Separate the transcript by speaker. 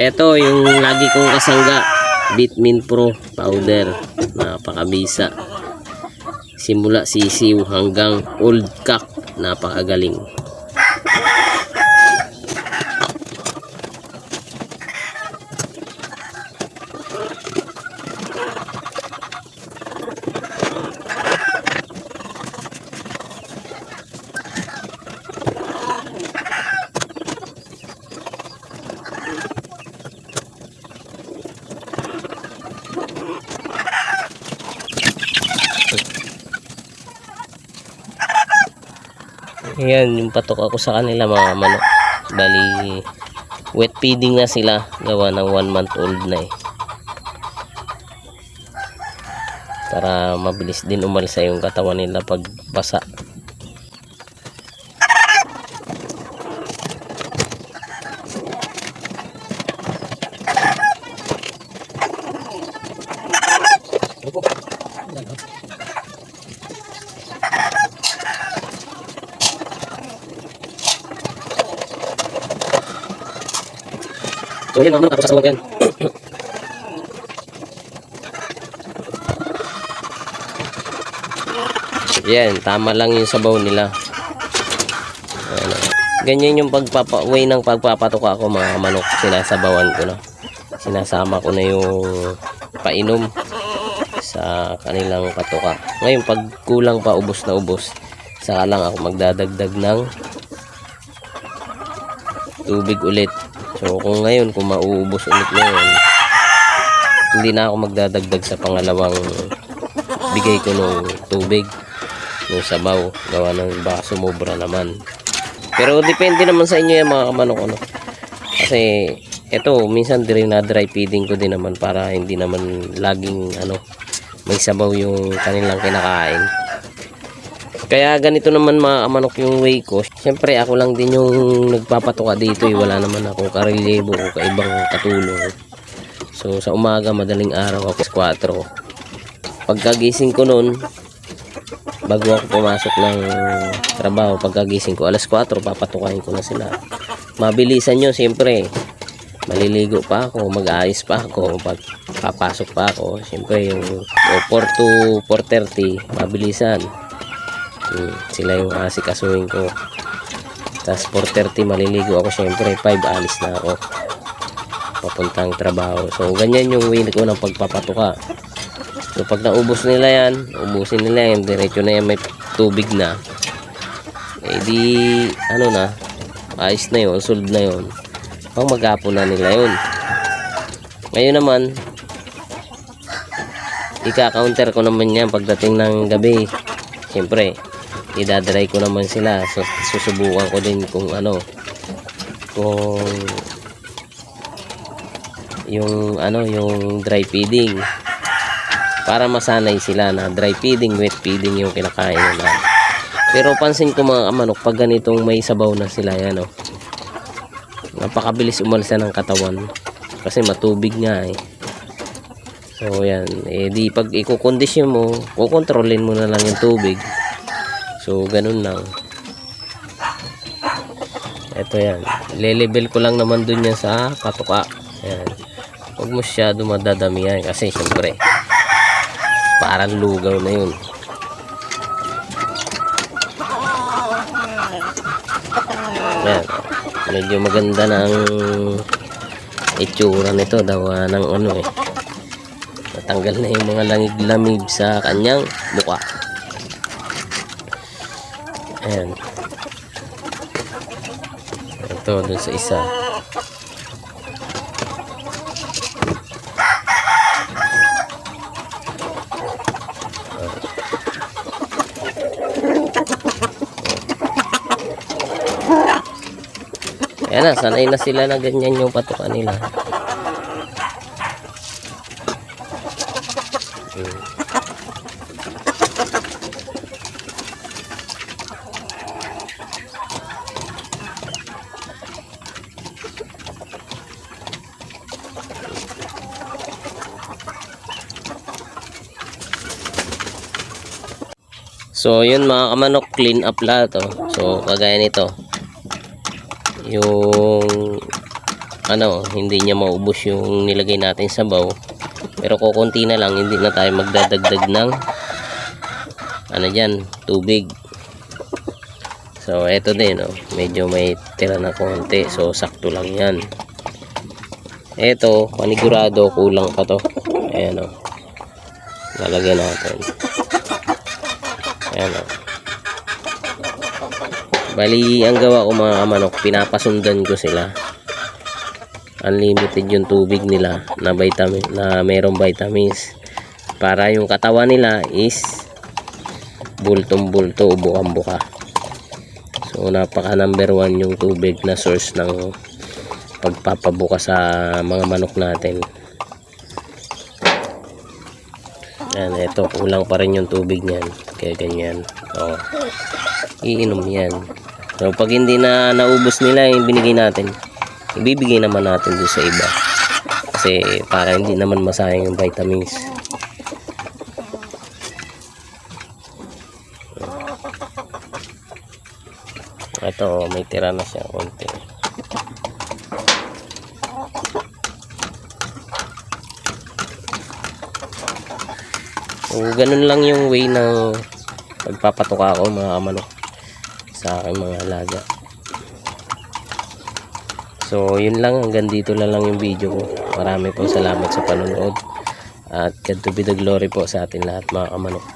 Speaker 1: Ito yung lagi kong kasangga, Bitmin Pro powder. Napakabisa. Simula sisiw hanggang old cock, napakagaling. Ayan yung patok ako sa kanila mga manok. Bali wet feeding na sila, gawa ng 1 month old na eh, para mabilis din umalsa yung katawan nila pag basa. So yun mga manok, tapos sasawag yan. Yan, tama lang yung sabaw nila. Ayan, ganyan yung way ng pagpapatuka ko mga manok. Sinasabawan ko na, sinasama ko na yung painom sa kanilang katuka. Ngayon pag kulang pa, ubos na ubos, saka lang ako magdadagdag ng tubig ulit. So kung ngayon, kung mauubos ulit ngayon, hindi na ako magdadagdag sa pangalawang bigay ko ng tubig, ng sabaw, gawa ng baka sumobra naman. Pero depende naman sa inyo yan mga kamanok, ano? Kasi eto, minsan na dry feeding ko din naman, para hindi naman laging may sabaw yung kanilang kinakain. Kaya ganito naman mga kamanok yung way ko. Siyempre ako lang din yung nagpapatuka dito eh. Wala naman akong karelyebo o kaibang katulong. So sa umaga, madaling araw ako 4. Pagkagising ko nun, bago ako pumasok ng trabaho, pagkagising ko 4:00, papatukain ko na sila. Mabilisan nyo siyempre. Maliligo pa ako, mag-aayos pa ako, pag papasok pa ako. Siyempre yung 4 to 4:30, mabilisan. Sila yung asikasuhin ko. Tapos 4:30 maliligo ako, syempre 5 alis na ako papuntang trabaho. So ganyan yung way ko ng pagpapatuka. So pag naubos nila yan, ubusin nila yan, diretso na yan, may tubig na, eh di na, ayos na yun, solved na yun. Pang maghapon na nila yun. Ngayon naman, ika-counter ko naman yan pagdating ng gabi. Siyempre idadry ko naman sila. So susubukan ko din kung kung yung dry feeding, para masanay sila na dry feeding, wet feeding yung kinakain nila. Pero pansin ko mga kamanok, pag ganitong may sabaw na sila, yan napakabilis umalsa ng katawan kasi matubig nga eh. So yan, di pag i-condition mo, kukontrolin mo na lang yung tubig. So ganun lang. Ito yan, le-level ko lang naman dun yan sa katuka. Yan, huwag mo siya dumadadami yan, kasi syempre parang lugaw na yun. Yan, medyo maganda ng itsura nito daw ng natanggal na yung mga langig-lamig sa kanyang mukha. Ayan, ito dun sa isa. Ayan na, sanay na sila na ganyan yung patuka nila. So yun mga kamanok, clean up lahat. So kagaya nito, yung hindi niya maubos yung nilagay natin sa baw. Pero kukunti na lang, hindi na tayo magdadagdag ng dyan, tubig. So eto din, medyo may tira na konti, so sakto lang yan. Eto, panigurado kulang pa to. Ayan, lalagyan natin. Ayan, bali ang gawa ko mga kamanok, pinapasundan ko sila. Unlimited yung tubig nila na vitamin, na mayroong vitamins, para yung katawan nila is bultong bulto o bukang buka. So napaka number 1 yung tubig na source ng pagpapabuka sa mga manok natin. Yan, ito kulang pa rin yung tubig niyan, kaya ganyan. Iinom yan. So pag hindi na naubos nila yung binigay natin, ibibigay naman natin doon sa iba, kasi para hindi naman masayang yung vitamins. Ito, may tira na siya konti. So ganun lang yung way ng pagpapatuka ko mga kamanok sa aking mga alaga. So yun lang, hanggang dito na lang yung video ko. Marami pong salamat sa panonood, at God to be the glory po sa atin lahat mga kamanok.